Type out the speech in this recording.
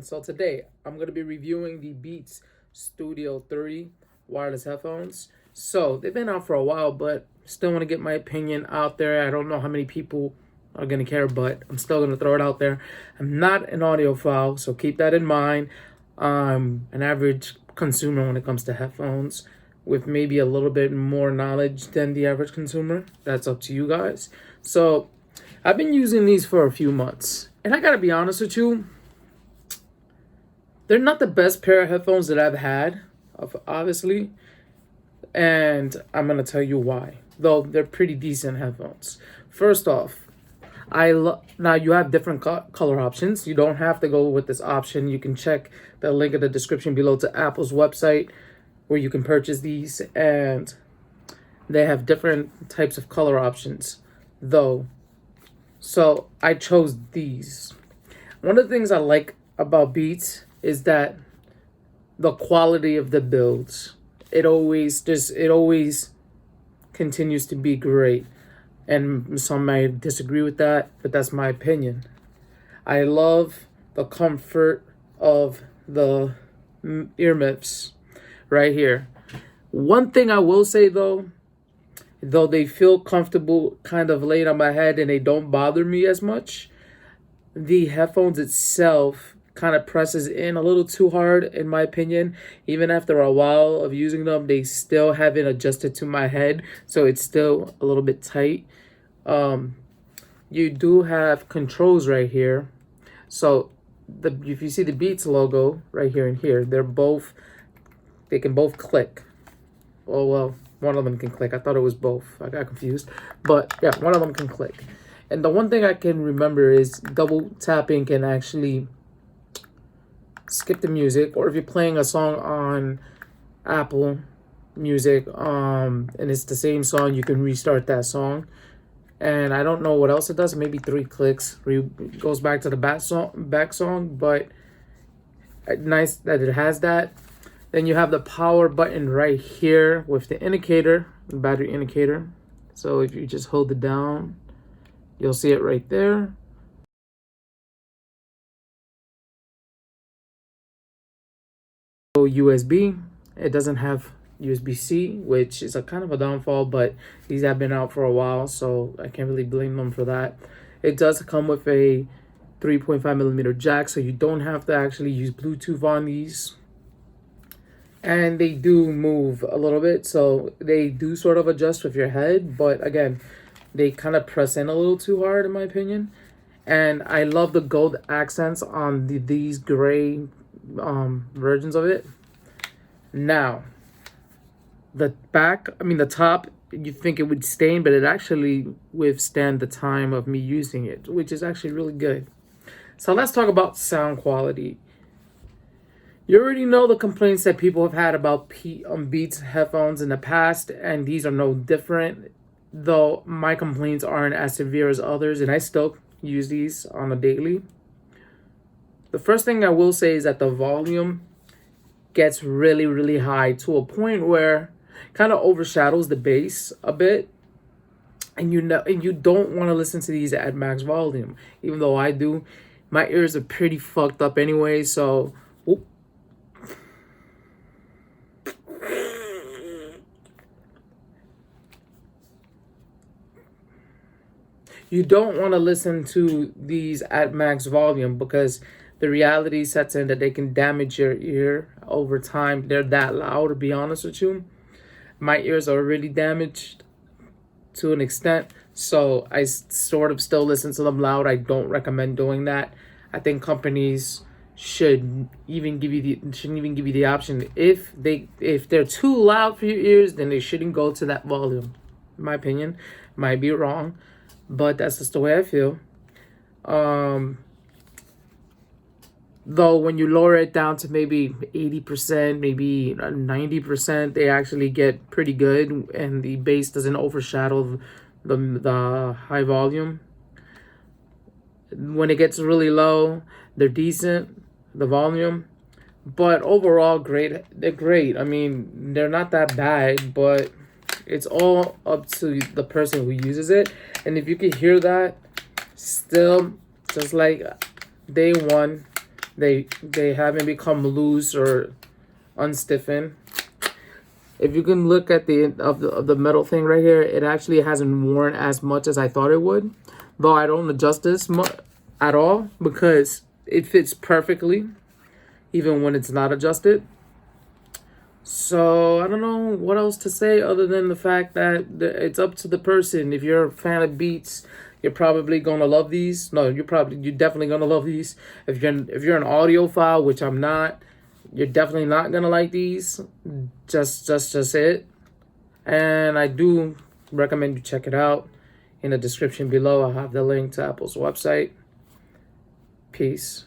everyone. So today I'm going to be reviewing the Beats Studio 30 wireless headphones. So they've been out for a while, but still want to get my opinion out there. I don't know how many people are going to care, but I'm still going to throw it out there. I'm not an audiophile, so keep that in mind. I'm an average consumer when it comes to headphones, with maybe a little bit more knowledge than the average consumer. That's up to you guys. So I've been using these for a few months, and I gotta be honest with you, they're not the best pair of headphones that I've had, obviously, and I'm gonna tell you why. Though they're pretty decent headphones. First off, now you have different color options. You don't have to go with this option. You can check the link in the description below to Apple's website where you can purchase these, and they have different types of color options, though. So I chose these. One of the things I like about Beats is that the quality of the builds. It always continues to be great. And some might disagree with that, but that's my opinion. I love the comfort of the earmuffs right here. One thing I will say though they feel comfortable kind of laid on my head and they don't bother me as much, the headphones itself kind of presses in a little too hard, in my opinion. Even after a while of using them, they still haven't adjusted to my head, so it's still a little bit tight. You do have controls right here. So if you see the Beats logo right here and here, they can both click. Oh well, one of them can click. I thought it was both. I got confused. But yeah, one of them can click. And the one thing I can remember is double tapping can actually skip the music, or if you're playing a song on Apple Music, and it's the same song, you can restart that song. And I don't know what else it does. Maybe 3 clicks goes back to the back song, but nice that it has that. Then you have the power button right here with the indicator, the battery indicator. So if you just hold it down, you'll see it right there. USB. It doesn't have USB-C, which is a kind of a downfall, but these have been out for a while, so I can't really blame them for that. It does come with a 3.5mm jack, so you don't have to actually use Bluetooth on these. And they do move a little bit, so they do sort of adjust with your head, but again, they kind of press in a little too hard, in my opinion. And I love the gold accents on these gray versions of it. Now, the top, you think it would stain, but it actually withstand the time of me using it, which is actually really good. So let's talk about sound quality. You already know the complaints that people have had about Beats headphones in the past, and these are no different, though my complaints aren't as severe as others, and I still use these on a daily. The first thing I will say is that the volume gets really, really high to a point where it kind of overshadows the bass a bit, and you don't want to listen to these at max volume, even though I do. My ears are pretty fucked up anyway, so whoop. You don't want to listen to these at max volume because the reality sets in that they can damage your ear over time. They're that loud, to be honest with you. My ears are really damaged to an extent, so I sort of still listen to them loud. I don't recommend doing that. I think companies shouldn't even give you the option. If they're too loud for your ears, then they shouldn't go to that volume. In my opinion, might be wrong, but that's just the way I feel. Though when you lower it down to maybe 80%, maybe 90%, they actually get pretty good, and the bass doesn't overshadow the high volume. When it gets really low, they're decent, the volume, but overall great. They're great. I mean, they're not that bad, but it's all up to the person who uses it. And if you can hear that, still, just like day one, They haven't become loose or unstiffened. If you can look at the metal thing right here, it actually hasn't worn as much as I thought it would. Though I don't adjust this at all because it fits perfectly, even when it's not adjusted. So I don't know what else to say other than the fact that it's up to the person. If you're a fan of Beats, you're probably gonna love these. No, you're definitely gonna love these. If you're an audiophile, which I'm not, you're definitely not gonna like these. Just it. And I do recommend you check it out. In the description below, I'll have the link to Apple's website. Peace.